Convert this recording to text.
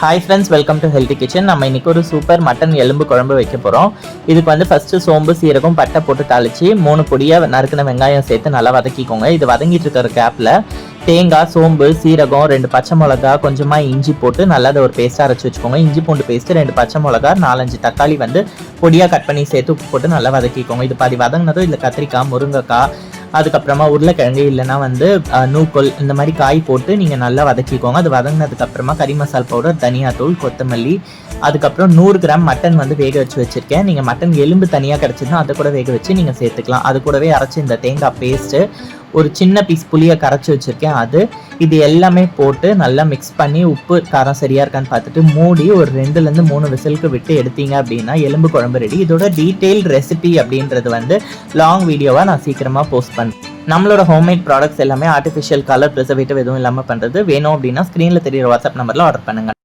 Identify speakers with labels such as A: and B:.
A: Hi friends, welcome to healthy kitchen. நம்ம இன்னைக்கு ஒரு சூப்பர் மட்டன் எலும்பு குழம்பு வைக்க போகிறோம். இதுக்கு வந்து ஃபஸ்ட்டு சோம்பு, சீரகம், பட்டை போட்டு தாளித்து 3 பொடியாக நறுக்கின வெங்காயம் சேர்த்து நல்லா வதக்கிக்கோங்க. இது வதங்கிட்டு இருக்கிற கேப்பில் தேங்காய், சோம்பு, சீரகம், 2 பச்சை மிளகா, கொஞ்சமாக இஞ்சி போட்டு நல்லா அதை ஒரு பேஸ்ட்டாக அரைச்சி வச்சுக்கோங்க. இஞ்சி பூண்டு பேஸ்ட்டு, 2 பச்சை மிளகா, 4-5 தக்காளி வந்து பொடியாக கட் பண்ணி சேர்த்து உப்பு போட்டு நல்லா வதக்கிக்கோங்க. இது பாதி வதங்கினதும் இதில் கத்திரிக்காய், முருங்கைக்காய், அதுக்கப்புறமா உருளைக்கிழங்கு இல்லைனா வந்து நூக்கோல் இந்த மாதிரி காய் போட்டு நீங்கள் நல்லா வதக்கிக்கோங்க. அது வதங்கினதுக்கப்புறமா கறி மசால் பவுடர், தனியாத்தூள், கொத்தமல்லி, அதுக்கப்புறம் 100 கிராம் மட்டன் வந்து வேக வச்சுருக்கேன். நீங்கள் மட்டன் எலும்பு தனியாக கிடச்சிதுன்னா அதை கூட வேக வச்சு நீங்கள் சேர்த்துக்கலாம். அது கூடவே அரைச்சி இந்த தேங்காய் பேஸ்ட்டு, ஒரு சின்ன பீஸ் புளியை கரைச்சி வச்சுருக்கேன், இது எல்லாமே போட்டு நல்லா மிக்ஸ் பண்ணி உப்பு காரம் சரியாக இருக்கான்னு பார்த்துட்டு மூடி ஒரு 2-3 விசிலுக்கு விட்டு எடுத்தீங்க அப்படின்னா எலும்பு குழம்பு ரெடி. இதோட டீட்டெயில் ரெசிபி அப்படின்றது வந்து லாங் வீடியோவாக நான் சீக்கிரமாக போஸ்ட் பண்ணுறேன். நம்மளோட ஹோம்மேட் ப்ராடக்ட்ஸ் எல்லாமே ஆர்டிஃபிஷியல் கலர் ப்ரிசர்வேட்டிவ் எதுவும் இல்லாமல் பண்ணுறது. வேணும் அப்படின்னா ஸ்க்ரீனில் தெரியுற வாட்ஸ்அப் நம்பரில் ஆர்டர் பண்ணுங்கள்.